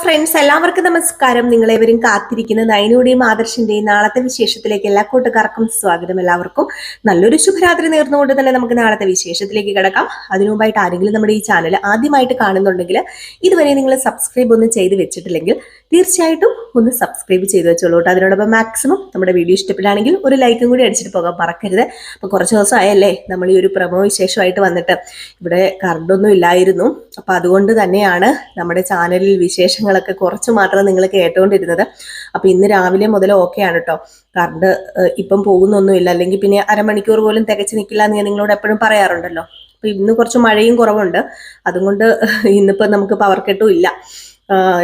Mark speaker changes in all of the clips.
Speaker 1: Friends, എല്ലാവർക്കും നമസ്കാരം. നിങ്ങളെവരും കാത്തിരിക്കുന്ന നയനയുടെയും ആദർശിന്റെയും നാളത്തെ വിശേഷത്തിലേക്ക് എല്ലാ കൂട്ടുകാർക്കും സ്വാഗതം. എല്ലാവർക്കും നല്ലൊരു ശുഭരാത്രി നേർന്നുകൊണ്ട് തന്നെ നമുക്ക് നാളത്തെ വിശേഷത്തിലേക്ക് കിടക്കാം. അതിനുമുമ്പായിട്ട് ആരെങ്കിലും നമ്മുടെ ഈ ചാനൽ ആദ്യമായിട്ട് കാണുന്നുണ്ടെങ്കിൽ ഇതുവരെ നിങ്ങൾ സബ്സ്ക്രൈബ് ഒന്നും ചെയ്ത് വെച്ചിട്ടില്ലെങ്കിൽ തീർച്ചയായിട്ടും ഒന്ന് സബ്സ്ക്രൈബ് ചെയ്ത് വെച്ചോളൂ കേട്ടോ. അതിനോടൊപ്പം മാക്സിമം നമ്മുടെ വീഡിയോ ഇഷ്ടപ്പെടുകയാണെങ്കിൽ ഒരു ലൈക്കും കൂടി അടിച്ചിട്ട് പോകാൻ മറക്കരുത്. അപ്പോൾ കുറച്ച് ദിവസം ആയല്ലേ നമ്മൾ ഈ ഒരു പ്രമോ വിശേഷമായിട്ട് വന്നിട്ട്. ഇവിടെ കറണ്ടൊന്നും ഇല്ലായിരുന്നു, അപ്പോൾ അതുകൊണ്ട് തന്നെയാണ് നമ്മുടെ ചാനലിൽ വിശേഷങ്ങളൊക്കെ കുറച്ച് മാത്രം നിങ്ങൾ കേട്ടുകൊണ്ടിരുന്നത്. അപ്പോൾ ഇന്ന് രാവിലെ മുതൽ ഓക്കെയാണ് കേട്ടോ. കറണ്ട് ഇപ്പം പോകുന്നൊന്നുമില്ല, അല്ലെങ്കിൽ പിന്നെ അരമണിക്കൂർ പോലും തികച്ച് നിൽക്കില്ല എന്ന് ഞാൻ നിങ്ങളോട് എപ്പോഴും പറയാറുണ്ടല്ലോ. അപ്പോൾ ഇന്ന് കുറച്ച് മഴയും കുറവുണ്ട്, അതുകൊണ്ട് ഇന്നിപ്പോൾ നമുക്ക് പവർ കട്ടും ഇല്ല.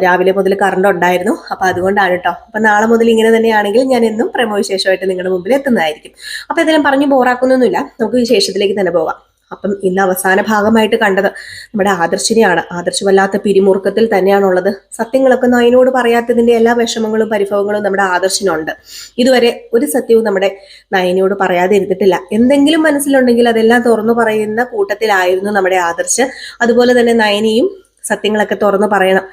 Speaker 1: രാവിലെ മുതൽ കറണ്ട് ഉണ്ടായിരുന്നു, അപ്പം അതുകൊണ്ടാണ് കേട്ടോ. അപ്പം നാളെ മുതൽ ഇങ്ങനെ തന്നെയാണെങ്കിൽ ഞാൻ എന്നും പ്രമോ വിശേഷമായിട്ട് നിങ്ങളുടെ മുമ്പിൽ എത്തുന്നതായിരിക്കും. അപ്പം ഇതെല്ലാം പറഞ്ഞ് ബോറാക്കുന്നൊന്നുമില്ല, നമുക്ക് വിശേഷത്തിലേക്ക് തന്നെ പോകാം. അപ്പം ഇന്ന് അവസാന ഭാഗമായിട്ട് കണ്ടത് നമ്മുടെ ആദർശിനെയാണ്. ആദർശ് വല്ലാത്ത പിരിമുറുക്കത്തിൽ തന്നെയാണുള്ളത്. സത്യങ്ങളൊക്കെ നയനോട് പറയാത്തതിന്റെ എല്ലാ വിഷമങ്ങളും പരിഭവങ്ങളും നമ്മുടെ ആദർശിനുണ്ട്. ഇതുവരെ ഒരു സത്യവും നമ്മുടെ നയനയോട് പറയാതെ ഇരുന്നിട്ടില്ല. എന്തെങ്കിലും മനസ്സിലുണ്ടെങ്കിൽ അതെല്ലാം തുറന്നു പറയുന്ന കൂട്ടത്തിലായിരുന്നു നമ്മുടെ ആദർശ്. അതുപോലെ തന്നെ നയനയും സത്യങ്ങളൊക്കെ തുറന്നു പറയണം,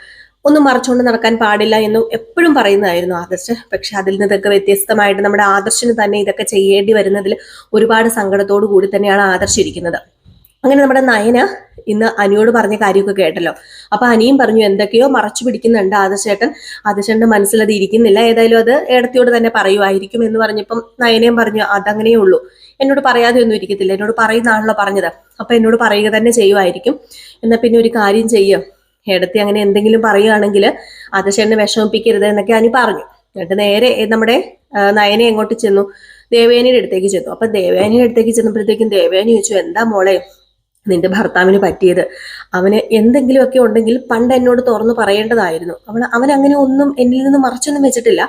Speaker 1: ഒന്നും മറച്ചുകൊണ്ട് നടക്കാൻ പാടില്ല എന്നും എപ്പോഴും പറയുന്നതായിരുന്നു ആദർശ്. പക്ഷെ അതിൽ നിന്നൊക്കെ വ്യത്യസ്തമായിട്ട് നമ്മുടെ ആദർശിന് തന്നെ ഇതൊക്കെ ചെയ്യേണ്ടി വരുന്നതിൽ ഒരുപാട് സങ്കടത്തോടു കൂടി തന്നെയാണ് ആദർശ് ഇരിക്കുന്നത്. അങ്ങനെ നമ്മുടെ നയന ഇന്ന് അനിയോട് പറഞ്ഞ കാര്യമൊക്കെ കേട്ടല്ലോ. അപ്പൊ അനിയും പറഞ്ഞു എന്തൊക്കെയോ മറച്ചു പിടിക്കുന്നുണ്ട് ആദർശേട്ടൻ. ആദർശേട്ടന്റെ മനസ്സിൽ അത് ഇരിക്കുന്നില്ല, ഏതായാലും അത് ഏടത്തിയോട് തന്നെ പറയുമായിരിക്കും എന്ന് പറഞ്ഞപ്പം നയനയും പറഞ്ഞു അതങ്ങനെയേ ഉള്ളൂ, എന്നോട് പറയാതെ ഒന്നും ഇരിക്കത്തില്ല, എന്നോട് പറയുന്നതാണല്ലോ പറഞ്ഞത്, അപ്പൊ എന്നോട് പറയുക തന്നെ ചെയ്യുമായിരിക്കും. എന്നാ പിന്നെ ഒരു കാര്യം ചെയ്യും, ഏടത്തി അങ്ങനെ എന്തെങ്കിലും പറയുകയാണെങ്കിൽ ആദർശേട്ടനെ വിഷമിപ്പിക്കരുത് എന്നൊക്കെ അനി പറഞ്ഞു. എന്നിട്ട് നേരെ നമ്മുടെ നയനെ എങ്ങോട്ട് ചെന്നു, ദേവയാനിയുടെ അടുത്തേക്ക് ചെന്നു. അപ്പൊ ദേവയാനിയുടെ അടുത്തേക്ക് ചെന്നപ്പോഴത്തേക്കും ദേവയാനി ചോദിച്ചു, എന്താ മോളെ നിന്റെ ഭർത്താവിന് പറ്റിയത്? അവന് എന്തെങ്കിലുമൊക്കെ ഉണ്ടെങ്കിൽ പണ്ട് എന്നോട് തുറന്നു പറയേണ്ടതായിരുന്നു. അവൻ അങ്ങനെ ഒന്നും എന്നിൽ നിന്ന് മറച്ചൊന്നും വെച്ചിട്ടില്ല.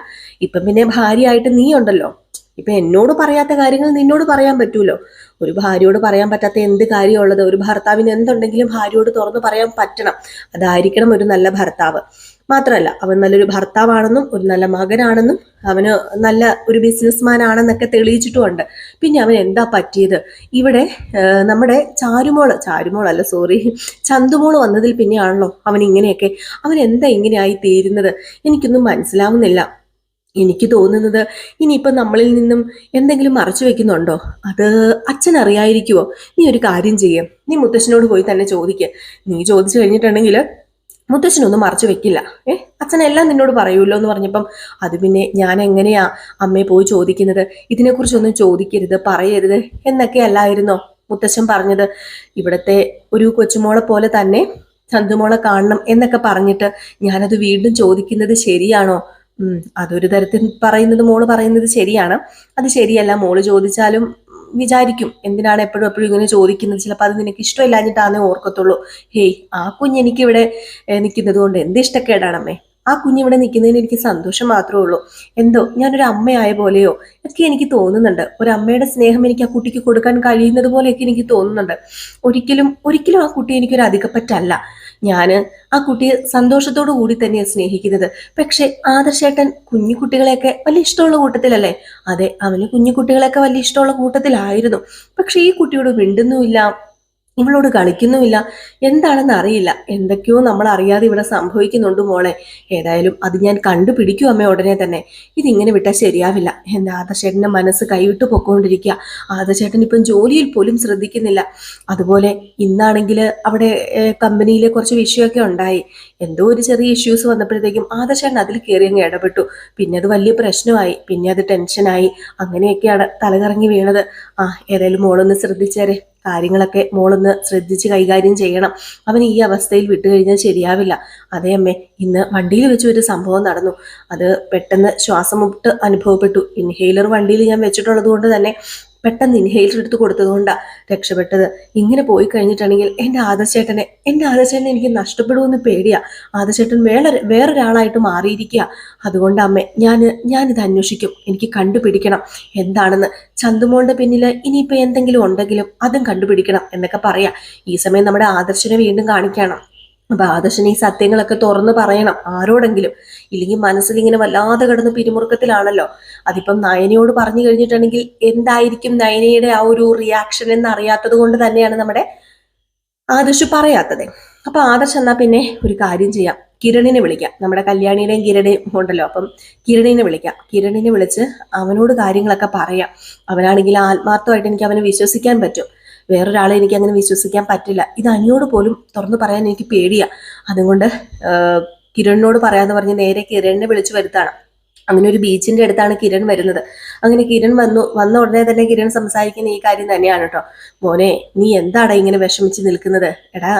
Speaker 1: ഇപ്പം പിന്നെ ഭാര്യയായിട്ട് നീ ഉണ്ടല്ലോ, ഇപ്പൊ എന്നോട് പറയാത്ത കാര്യങ്ങൾ നിന്നോട് പറയാൻ പറ്റൂലോ. ഒരു ഭാര്യയോട് പറയാൻ പറ്റാത്ത എന്ത് കാര്യമുള്ളത്? ഒരു ഭർത്താവിന് എന്തുണ്ടെങ്കിലും ഭാര്യയോട് തുറന്നു പറയാൻ പറ്റണം. അതായിരിക്കണം ഒരു നല്ല ഭർത്താവ്. മാത്രമല്ല അവൻ നല്ലൊരു ഭർത്താവാണെന്നും ഒരു നല്ല മകനാണെന്നും അവന് നല്ല ഒരു ബിസിനസ്മാൻ ആണെന്നൊക്കെ തെളിയിച്ചിട്ടുമുണ്ട്. പിന്നെ അവൻ എന്താ പറ്റിയത്? ഇവിടെ നമ്മുടെ ചാരുമോളല്ല സോറി ചന്തുമോള് വന്നതിൽ പിന്നെയാണല്ലോ അവൻ ഇങ്ങനെയൊക്കെ. അവൻ എന്താ ഇങ്ങനെയായി തീരുന്നത്? എനിക്കൊന്നും മനസ്സിലാവുന്നില്ല. എനിക്ക് തോന്നുന്നത് ഇനിയിപ്പം നമ്മളിൽ നിന്നും എന്തെങ്കിലും മറച്ചു വെക്കുന്നുണ്ടോ? അത് അച്ഛൻ അറിയായിരിക്കുവോ? നീ ഒരു കാര്യം ചെയ്യും, നീ മുത്തശ്ശനോട് പോയി തന്നെ ചോദിക്കുക. നീ ചോദിച്ചു കഴിഞ്ഞിട്ടുണ്ടെങ്കിൽ മുത്തശ്ശനൊന്നും മറച്ചു വെക്കില്ല. അച്ഛനെല്ലാം നിന്നോട് പറയൂല്ലോ എന്ന് പറഞ്ഞപ്പം അത് പിന്നെ ഞാൻ എങ്ങനെയാ അമ്മയെ പോയി ചോദിക്കുന്നത്? ഇതിനെക്കുറിച്ചൊന്നും ചോദിക്കരുത്, പറയരുത് എന്നൊക്കെ അല്ലായിരുന്നോ മുത്തശ്ശൻ പറഞ്ഞത്? ഇവിടത്തെ ഒരു കൊച്ചുമോളെ പോലെ തന്നെ ചന്തുമോളെ കാണണം എന്നൊക്കെ പറഞ്ഞിട്ട് ഞാനത് വീണ്ടും ചോദിക്കുന്നത് ശരിയാണോ? അതൊരു തരത്തിൽ പറയുന്നത് മോള് പറയുന്നത് ശരിയാണ്. അത് ശരിയല്ല, മോള് ചോദിച്ചാലും വിചാരിക്കും എന്തിനാണ് എപ്പോഴും എപ്പോഴും ഇങ്ങനെ ചോദിക്കുന്നത്, ചിലപ്പോൾ അത് നിനക്ക് ഇഷ്ടമില്ലാഞ്ഞിട്ടാന്നേ ഓർക്കത്തുള്ളൂ. ഹേയ്, ആ കുഞ്ഞെനിക്കിവിടെ നിൽക്കുന്നത് കൊണ്ട് എന്ത് ഇഷ്ടക്കേടാണമ്മേ? ആ കുഞ്ഞിവിടെ നിൽക്കുന്നതിന് എനിക്ക് സന്തോഷം മാത്രമേ ഉള്ളൂ. എന്തോ ഞാനൊരു അമ്മയായ പോലെയോ ഒക്കെ എനിക്ക് തോന്നുന്നുണ്ട്. ഒരു അമ്മയുടെ സ്നേഹം എനിക്ക് ആ കുട്ടിക്ക് കൊടുക്കാൻ കഴിയുന്നത് പോലെയൊക്കെ എനിക്ക് തോന്നുന്നുണ്ട്. ഒരിക്കലും ഒരിക്കലും ആ കുട്ടി എനിക്കൊരു അധികപ്പറ്റല്ല. ഞാൻ ആ കുട്ടിയെ സന്തോഷത്തോടു കൂടി തന്നെയാണ് സ്നേഹിക്കുന്നത്. പക്ഷെ ആദർശേട്ടൻ കുഞ്ഞു കുട്ടികളെയൊക്കെ വലിയ ഇഷ്ടമുള്ള കൂട്ടത്തിലല്ലേ? അതെ, അവന് കുഞ്ഞു കുട്ടികളെയൊക്കെ വലിയ ഇഷ്ടമുള്ള കൂട്ടത്തിലായിരുന്നു. പക്ഷെ ഈ കുട്ടിയോട് മിണ്ടുന്നുമില്ല, ഇവളോട് കളിക്കുന്നുമില്ല. എന്താണെന്ന് അറിയില്ല, എന്തൊക്കെയോ നമ്മൾ അറിയാതെ ഇവിടെ സംഭവിക്കുന്നുണ്ട് മോളെ. ഏതായാലും അത് ഞാൻ കണ്ടുപിടിക്കും അമ്മ ഉടനെ തന്നെ. ഇതിങ്ങനെ വിട്ടാൽ ശരിയാവില്ല. എൻ്റെ ആദർശേട്ടൻ്റെ മനസ്സ് കൈവിട്ട് പൊക്കോണ്ടിരിക്കുക. ആദർശേട്ടൻ ഇപ്പം ജോലിയിൽ പോലും ശ്രദ്ധിക്കുന്നില്ല. അതുപോലെ ഇന്നാണെങ്കിൽ അവിടെ കമ്പനിയിൽ കുറച്ച് വിഷയമൊക്കെ ഉണ്ടായി. എന്തോ ഒരു ചെറിയ ഇഷ്യൂസ് വന്നപ്പോഴത്തേക്കും ആദർശേട്ടൻ അതിൽ കയറി അങ്ങ് ഇടപെട്ടു. പിന്നെ അത് വലിയ പ്രശ്നമായി, പിന്നെ അത് ടെൻഷനായി. അങ്ങനെയൊക്കെയാണ് തലകറങ്ങി വീണത്. ഏതായാലും മോളൊന്ന് ശ്രദ്ധിച്ചേരെ, കാര്യങ്ങളൊക്കെ മോളൊന്ന് ശ്രദ്ധിച്ച് കൈകാര്യം ചെയ്യണം. അവൻ ഈ അവസ്ഥയിൽ വിട്ടുകഴിഞ്ഞാൽ ശരിയാവില്ല. അതേ അമ്മേ, ഇന്ന് വണ്ടിയിൽ വെച്ച് ഒരു സംഭവം നടന്നു. അത് പെട്ടെന്ന് ശ്വാസം മുട്ട് അനുഭവപ്പെട്ടു. ഇൻഹെയിലർ വണ്ടിയിൽ ഞാൻ വെച്ചിട്ടുള്ളത് കൊണ്ട് തന്നെ പെട്ടെന്ന് ഇൻഹെയിലർ എടുത്ത് കൊടുത്തതുകൊണ്ടാണ് രക്ഷപ്പെട്ടത്. ഇങ്ങനെ പോയി കഴിഞ്ഞിട്ടുണ്ടെങ്കിൽ എൻ്റെ ആദർശേട്ടനെ എനിക്ക് നഷ്ടപ്പെടുമെന്ന് പേടിയാ. ആദർശേട്ടൻ വേറൊരാളായിട്ട് മാറിയിരിക്കുക. അതുകൊണ്ട് അമ്മേ, ഞാനിത് അന്വേഷിക്കും, എനിക്ക് കണ്ടുപിടിക്കണം എന്താണെന്ന്. ചന്തുമോളുടെ പിന്നിൽ ഇനിയിപ്പോൾ എന്തെങ്കിലും ഉണ്ടെങ്കിലും അതും കണ്ടുപിടിക്കണം എന്നൊക്കെ പറയാം. ഈ സമയം നമ്മുടെ ആദർശനെ വീണ്ടും കാണിക്കണം. അപ്പൊ ആദർശന് ഈ സത്യങ്ങളൊക്കെ തുറന്ന് പറയണം ആരോടെങ്കിലും, ഇല്ലെങ്കിൽ മനസ്സിലിങ്ങനെ വല്ലാതെ കിടന്ന് പിരിമുറുക്കത്തിലാണല്ലോ. അതിപ്പം നയനയോട് പറഞ്ഞു കഴിഞ്ഞിട്ടുണ്ടെങ്കിൽ എന്തായിരിക്കും നയനയുടെ ആ ഒരു റിയാക്ഷൻ എന്ന് അറിയാത്തത് കൊണ്ട് തന്നെയാണ് നമ്മുടെ ആദർശ് പറയാത്തത്. അപ്പൊ ആദർശ് എന്നാ പിന്നെ ഒരു കാര്യം ചെയ്യാം, കിരണിനെ വിളിക്കാം. നമ്മുടെ കല്യാണിയുടെയും കിരണിയും ഉണ്ടല്ലോ, അപ്പം കിരണിനെ വിളിക്കാം. കിരണിനെ വിളിച്ച് അവനോട് കാര്യങ്ങളൊക്കെ പറയാം. അവനാണെങ്കിൽ ആത്മാർത്ഥമായിട്ട് എനിക്ക് അവനെ വിശ്വസിക്കാൻ പറ്റും. വേറൊരാളെ എനിക്ക് അങ്ങനെ വിശ്വസിക്കാൻ പറ്റില്ല. ഇത് അനിയോട് പോലും തുറന്നു പറയാൻ എനിക്ക് പേടിയാ. അതുകൊണ്ട് കിരണിനോട് പറയാന്ന് പറഞ്ഞ് നേരെ കിരണിനെ വിളിച്ചു വരുത്താണ്. അങ്ങനെ ഒരു ബീച്ചിന്റെ അടുത്താണ് കിരൺ വരുന്നത്. അങ്ങനെ കിരൺ വന്ന ഉടനെ തന്നെ കിരൺ സംസാരിക്കുന്ന ഈ കാര്യം തന്നെയാണ് കേട്ടോ. മോനെ, നീ എന്താടാ ഇങ്ങനെ വിഷമിച്ച് നിൽക്കുന്നത്? എടാ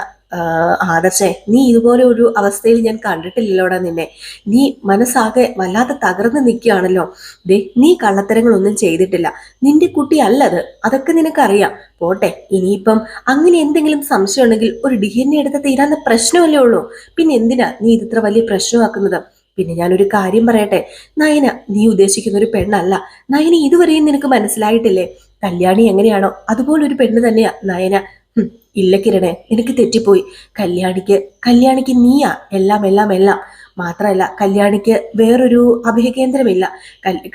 Speaker 1: ആദർശേ, നീ ഇതുപോലെ ഒരു അവസ്ഥയിൽ ഞാൻ കണ്ടിട്ടില്ലല്ലോടാ നിന്നെ. നീ മനസ്സാകെ വല്ലാതെ തകർന്ന് നിൽക്കുകയാണല്ലോ. ദേ, നീ കള്ളത്തരങ്ങളൊന്നും ചെയ്തിട്ടില്ല. നിന്റെ കുട്ടി അല്ലത്, അതൊക്കെ നിനക്കറിയാം. പോട്ടെ, ഇനിയിപ്പം അങ്ങനെ എന്തെങ്കിലും സംശയം ഉണ്ടെങ്കിൽ ഒരു DNA എടുത്ത് തീരാന്ന പ്രശ്നമല്ലേ ഉള്ളൂ. പിന്നെ എന്തിനാ നീ ഇതിത്ര വലിയ പ്രശ്നമാക്കുന്നത്? പിന്നെ ഞാനൊരു കാര്യം പറയട്ടെ, നയന നീ ഉദ്ദേശിക്കുന്ന ഒരു പെണ്ണല്ല. നയന ഇതുവരെയും നിനക്ക് മനസ്സിലായിട്ടില്ലേ? കല്യാണി എങ്ങനെയാണോ അതുപോലൊരു പെണ്ണ് തന്നെയാ നയന. ഇല്ല കിരണേ, നിനക്ക് തെറ്റിപ്പോയി. കല്യാണിക്ക് നീയാ എല്ലാം എല്ലാം എല്ലാം. മാത്രമല്ല, കല്യാണിക്ക് വേറൊരു അഭയകേന്ദ്രമില്ല.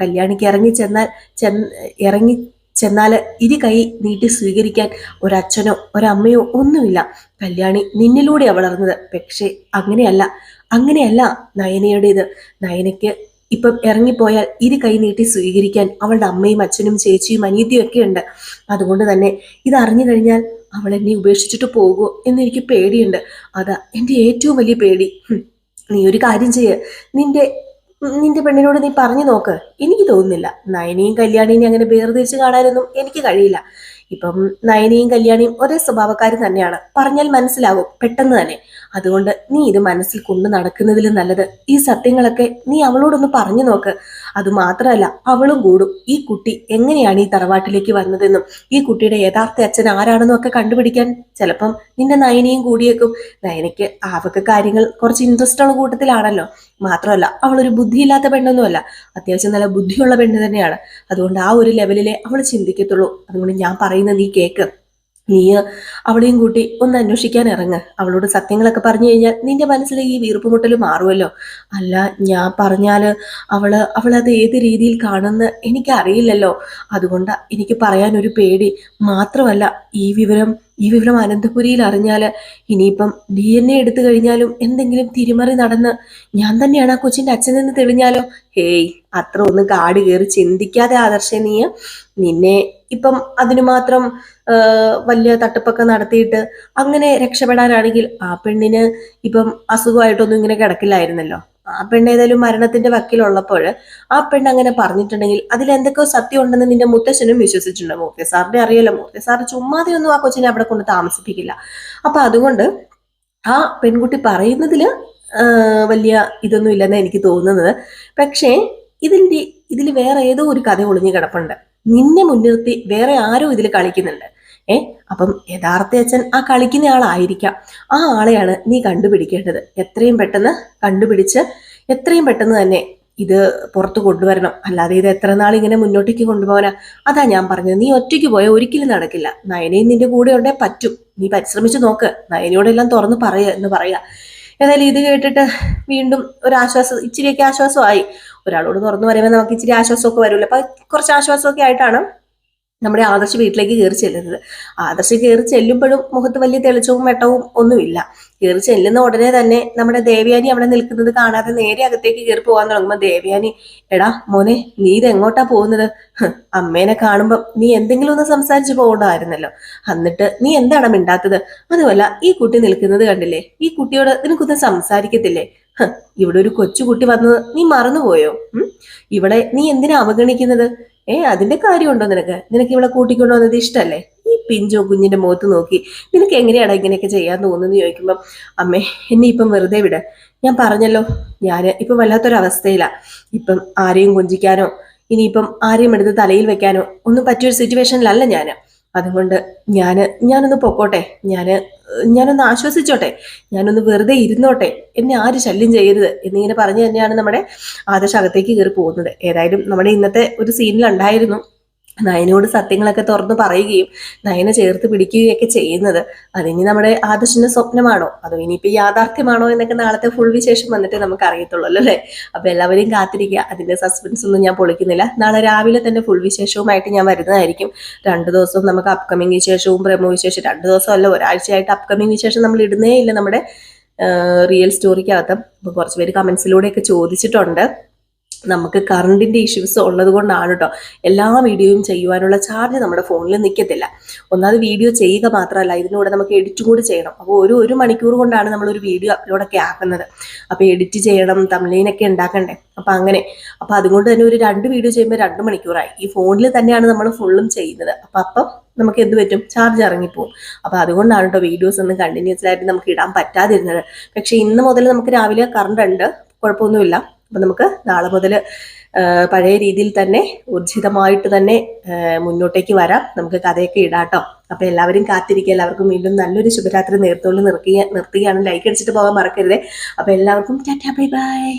Speaker 1: കല്യാണിക്ക് ഇറങ്ങി ചെന്നാൽ ഇരു കൈ നീട്ടി സ്വീകരിക്കാൻ ഒരച്ഛനോ ഒരമ്മയോ ഒന്നുമില്ല. കല്യാണി നിന്നിലൂടെയാണ് വളർന്നത്. പക്ഷേ അങ്ങനെയല്ല നയനയുടേത്. നയനയ്ക്ക് ഇപ്പം ഇറങ്ങിപ്പോയാൽ ഇരു കൈ നീട്ടി സ്വീകരിക്കാൻ അവളുടെ അമ്മയും അച്ഛനും ചേച്ചിയും അനിയത്തിയും ഒക്കെ ഉണ്ട്. അതുകൊണ്ട് തന്നെ ഇത് അറിഞ്ഞു കഴിഞ്ഞാൽ അവൾ എന്നെ ഉപേക്ഷിച്ചിട്ട് പോകുമോ എന്നെനിക്ക് പേടിയുണ്ട്. അതാ എൻ്റെ ഏറ്റവും വലിയ പേടി. നീ ഒരു കാര്യം ചെയ്യ്, നിന്റെ പെണ്ണിനോട് നീ പറഞ്ഞു നോക്ക്. എനിക്ക് തോന്നുന്നില്ല നയനയും കല്യാണിനെയും അങ്ങനെ വേർതിരിച്ച് കാണാനൊന്നും എനിക്ക് കഴിയില്ല. ഇപ്പം നയനയും കല്യാണിയും ഒരേ സ്വഭാവക്കാരും തന്നെയാണ്, പറഞ്ഞാൽ മനസ്സിലാവും പെട്ടെന്ന് തന്നെ. അതുകൊണ്ട് നീ ഇത് മനസ്സിൽ കൊണ്ടു നടക്കുന്നതിലും നല്ലത് ഈ സത്യങ്ങളൊക്കെ നീ അവളോടൊന്ന് പറഞ്ഞു നോക്ക്. അതുമാത്രമല്ല, അവളും കൂടും ഈ കുട്ടി എങ്ങനെയാണ് ഈ തറവാട്ടിലേക്ക് വന്നതെന്നും ഈ കുട്ടിയുടെ യഥാർത്ഥ അച്ഛൻ ആരാണെന്നും ഒക്കെ കണ്ടുപിടിക്കാൻ ചിലപ്പം നിന്റെ നയനയും കൂടിയേക്കും. നയനയ്ക്ക് ആവൊക്കെ കാര്യങ്ങൾ കുറച്ച് ഇൻട്രസ്റ്റ് ഉള്ള കൂട്ടത്തിലാണല്ലോ. മാത്രമല്ല, അവളൊരു ബുദ്ധിയില്ലാത്ത പെണ്ണൊന്നുമല്ല, അത്യാവശ്യം നല്ല ബുദ്ധിയുള്ള പെണ്ണ് തന്നെയാണ്. അതുകൊണ്ട് ആ ഒരു ലെവലിലെ അവൾ ചിന്തിക്കത്തുള്ളൂ. അതുകൊണ്ട് ഞാൻ പറയുന്നത് നീ കേക്ക്. നീ അവളെയും കൂട്ടി ഒന്ന് അന്വേഷിക്കാൻ ഇറങ്ങ്. അവളോട് സത്യങ്ങളൊക്കെ പറഞ്ഞു കഴിഞ്ഞാൽ നിന്റെ മനസ്സിൽ ഈ വീർപ്പുമുട്ടൽ മാറുമല്ലോ. അല്ല, ഞാൻ പറഞ്ഞാല് അവളത് ഏത് രീതിയിൽ കാണുമെന്ന് എനിക്കറിയില്ലല്ലോ. അതുകൊണ്ട് എനിക്ക് പറയാനൊരു പേടി. മാത്രമല്ല, ഈ വിവരം അനന്തപുരിയിൽ അറിഞ്ഞാൽ ഇനിയിപ്പം DNA എടുത്തു കഴിഞ്ഞാലും എന്തെങ്കിലും തിരിമറി നടന്ന് ഞാൻ തന്നെയാണ് ആ കൊച്ചിന്റെ അച്ഛനെന്ന് തെളിഞ്ഞാലോ? ഹേയ്, അത്ര ഒന്നും കാട് കയറി ചിന്തിക്കാതെ ആദർശേ. നിന്നെ ഇപ്പം അതിനു മാത്രം വലിയ തട്ടിപ്പൊക്കെ നടത്തിയിട്ട് അങ്ങനെ രക്ഷപ്പെടാനാണെങ്കിൽ ആ പെണ്ണിന് ഇപ്പം അസുഖമായിട്ടൊന്നും ഇങ്ങനെ കിടക്കില്ലായിരുന്നല്ലോ. ആ പെണ്ണ് ഏതായാലും മരണത്തിന്റെ വക്കിലുള്ളപ്പോൾ ആ പെണ്ണ് അങ്ങനെ പറഞ്ഞിട്ടുണ്ടെങ്കിൽ അതിൽ എന്തൊക്കെയോ സത്യം ഉണ്ടെന്ന് നിന്റെ മുത്തശ്ശനും വിശ്വസിച്ചിട്ടുണ്ട്. മൂർത്തി സാറിന്റെ അറിയാലോ, മൂർത്തി സാർ ചുമ്മാതെ ഒന്നും ആ കൊച്ചിനെ അവിടെ കൊണ്ട് താമസിപ്പിക്കില്ല. അപ്പൊ അതുകൊണ്ട് ആ പെൺകുട്ടി പറയുന്നതില് വലിയ ഇതൊന്നും ഇല്ലെന്ന് എനിക്ക് തോന്നുന്നത്. പക്ഷേ ഇതിൽ വേറെ ഏതോ ഒരു കഥ ഒളിഞ്ഞു കിടപ്പുണ്ട്. നിന്നെ മുൻനിർത്തി വേറെ ആരോ ഇതിൽ കളിക്കുന്നുണ്ട്. അപ്പം യഥാർത്ഥ അച്ഛൻ ആ കളിക്കുന്ന ആളായിരിക്കാം. ആ ആളെയാണ് നീ കണ്ടുപിടിക്കേണ്ടത്. എത്രയും പെട്ടെന്ന് കണ്ടുപിടിച്ച് എത്രയും പെട്ടെന്ന് തന്നെ ഇത് പുറത്തു കൊണ്ടുവരണം. അല്ലാതെ ഇത് എത്ര നാൾ ഇങ്ങനെ മുന്നോട്ടേക്ക് കൊണ്ടുപോകാനാ? അതാ ഞാൻ പറഞ്ഞത്, നീ ഒറ്റയ്ക്ക് പോയാൽ ഒരിക്കലും നടക്കില്ല. നയനയും നിന്റെ കൂടെ ഉണ്ടേ പറ്റും. നീ പരിശ്രമിച്ച് നോക്ക്, നയനയോടെല്ലാം തുറന്ന് എന്ന് പറയാ. ഏതായാലും ഇത് കേട്ടിട്ട് വീണ്ടും ഒരു ആശ്വാസം, ഇച്ചിരിയൊക്കെ ആശ്വാസമായി. ഒരാളോട് തുറന്നു പറയുമ്പോൾ നമുക്ക് ഇച്ചിരി ആശ്വാസമൊക്കെ വരുമല്ലോ. അപ്പൊ കുറച്ച് ആശ്വാസമൊക്കെ ആയിട്ടാണ് നമ്മുടെ ആദർശ് വീട്ടിലേക്ക് കയറി ചെല്ലുന്നത്. ആദർശ് കയറി ചെല്ലുമ്പോഴും മുഖത്ത് വലിയ തെളിച്ചവും വെട്ടവും ഒന്നുമില്ല. കയറി ചെല്ലുന്ന ഉടനെ തന്നെ നമ്മുടെ ദേവയാനി അവിടെ നിൽക്കുന്നത് കാണാതെ നേരെ അകത്തേക്ക് കയറി പോകാൻ തുടങ്ങുമ്പോൾ ദേവയാനി, എടാ മോനെ, നീ ഇത് എങ്ങോട്ടാ പോകുന്നത്? അമ്മേനെ കാണുമ്പോൾ നീ എന്തെങ്കിലും ഒന്ന് സംസാരിച്ചു പോകണ്ടായിരുന്നല്ലോ. എന്നിട്ട് നീ എന്താണ് മിണ്ടാത്തത്? അതുമല്ല, ഈ കുട്ടി നിൽക്കുന്നത് കണ്ടില്ലേ? ഈ കുട്ടിയോട് നിനക്കൊന്നും സംസാരിക്കത്തില്ലേ? ഇവിടെ ഒരു കൊച്ചുകുട്ടി വന്നത് നീ മറന്നുപോയോ? ഇവിടെ നീ എന്തിനാ അവഗണിക്കുന്നത്? അതിന്റെ കാര്യമുണ്ടോ നിനക്ക് ഇവളെ കൂട്ടിക്കൊണ്ടു വന്നത് ഇഷ്ടല്ലേ? ഈ പിഞ്ചോ കുഞ്ഞിന്റെ മുഖത്ത് നോക്കി നിനക്ക് എങ്ങനെയാണ് ഇങ്ങനെയൊക്കെ ചെയ്യാൻ തോന്നുന്നു ചോദിക്കുമ്പം, അമ്മേ, എന്നെ ഇപ്പം വെറുതെ വിട്. ഞാൻ പറഞ്ഞല്ലോ, ഞാൻ ഇപ്പം വല്ലാത്തൊരവസ്ഥയിലാ. ഇപ്പം ആരെയും കൊഞ്ചിക്കാനോ ഇനിയിപ്പം ആരെയും എടുത്ത് തലയിൽ വെക്കാനോ ഒന്നും പറ്റിയൊരു സിറ്റുവേഷനിലല്ല ഞാൻ. അതുകൊണ്ട് ഞാനൊന്ന് പൊക്കോട്ടെ, ഞാനൊന്ന് ആശ്വസിച്ചോട്ടെ, ഞാനൊന്ന് വെറുതെ ഇരുന്നോട്ടെ, എന്നെ ആര് ശല്യം ചെയ്യരുത് എന്നിങ്ങനെ പറഞ്ഞു തന്നെയാണ് നമ്മുടെ ആദർശ് അകത്തേക്ക് കയറി പോകുന്നത്. ഏതായാലും നമ്മുടെ ഇന്നത്തെ ഒരു സീനിലുണ്ടായിരുന്നു നയനോട് സത്യങ്ങളൊക്കെ തുറന്നു പറയുകയും നയനെ ചേർത്ത് പിടിക്കുകയൊക്കെ ചെയ്യുന്നത്. അതിനി നമ്മുടെ ആദർശിന്റെ സ്വപ്നമാണോ അതോ ഇനിയിപ്പോ യാഥാർത്ഥ്യമാണോ എന്നൊക്കെ നാളത്തെ ഫുൾ വിശേഷം വന്നിട്ട് നമുക്ക് അറിയത്തുള്ളൂ അല്ലേ. അപ്പൊ എല്ലാവരെയും കാത്തിരിക്കുക. അതിന്റെ സസ്പെൻസ് ഒന്നും ഞാൻ പൊളിക്കുന്നില്ല. നാളെ രാവിലെ തന്നെ ഫുൾ വിശേഷവുമായിട്ട് ഞാൻ വരുന്നതായിരിക്കും. 2 ദിവസവും നമുക്ക് അപ്കമിങ് വിശേഷവും പ്രമോ വിശേഷം, 2 ദിവസമല്ല, ഒരാഴ്ചയായിട്ട് അപ്കമിങ് വിശേഷം നമ്മൾ ഇടുന്നേ ഇല്ല നമ്മുടെ റിയൽ സ്റ്റോറിക്കകത്ത്. അപ്പോൾ കുറച്ച് പേര് കമൻസിലൂടെയൊക്കെ ചോദിച്ചിട്ടുണ്ട്. നമുക്ക് കറണ്ടിൻ്റെ ഇഷ്യൂസ് ഉള്ളത് കൊണ്ടാണ് കേട്ടോ എല്ലാ വീഡിയോയും ചെയ്യുവാനുള്ള ചാർജ് നമ്മുടെ ഫോണിൽ നിൽക്കത്തില്ല. ഒന്നാമത് വീഡിയോ ചെയ്യുക മാത്രമല്ല, ഇതിലൂടെ നമുക്ക് എഡിറ്റും കൂടി ചെയ്യണം. അപ്പോൾ ഒരു മണിക്കൂർ കൊണ്ടാണ് നമ്മളൊരു വീഡിയോ അപ്ലോഡൊക്കെ ആക്കുന്നത്. അപ്പോൾ എഡിറ്റ് ചെയ്യണം, തംബ്നെയിലൊക്കെ ഉണ്ടാക്കണ്ടേ. അപ്പോൾ അതുകൊണ്ട് തന്നെ ഒരു 2 വീഡിയോ ചെയ്യുമ്പോൾ 2 മണിക്കൂറായി. ഈ ഫോണിൽ തന്നെയാണ് നമ്മൾ ഫുള്ളും ചെയ്യുന്നത്. അപ്പം നമുക്ക് എന്ത് പറ്റും, ചാർജ് ഇറങ്ങിപ്പോവും. അപ്പോൾ അതുകൊണ്ടാണ് കേട്ടോ വീഡിയോസ് ഒന്നും കണ്ടിന്യൂസ് ആയിട്ട് നമുക്ക് ഇടാൻ പറ്റാതിരുന്നത്. പക്ഷേ ഇന്ന് മുതൽ നമുക്ക് രാവിലെ കറണ്ട് ഉണ്ട്, കുഴപ്പമൊന്നുമില്ല. അപ്പം നമുക്ക് നാളെ മുതൽ പഴയ രീതിയിൽ തന്നെ ഊർജിതമായിട്ട് തന്നെ മുന്നോട്ടേക്ക് വരാം. നമുക്ക് കഥയൊക്കെ ഇടാം കേട്ടോ. അപ്പോൾ എല്ലാവരും കാത്തിരിക്കുക. എല്ലാവർക്കും വീണ്ടും നല്ലൊരു ശുഭരാത്രി നിർത്തുകയാണ്. ലൈക്ക് അടിച്ചിട്ട് പോകാൻ മറക്കരുതേ. അപ്പോൾ എല്ലാവർക്കും ടാറ്റാ ബൈ ബൈ.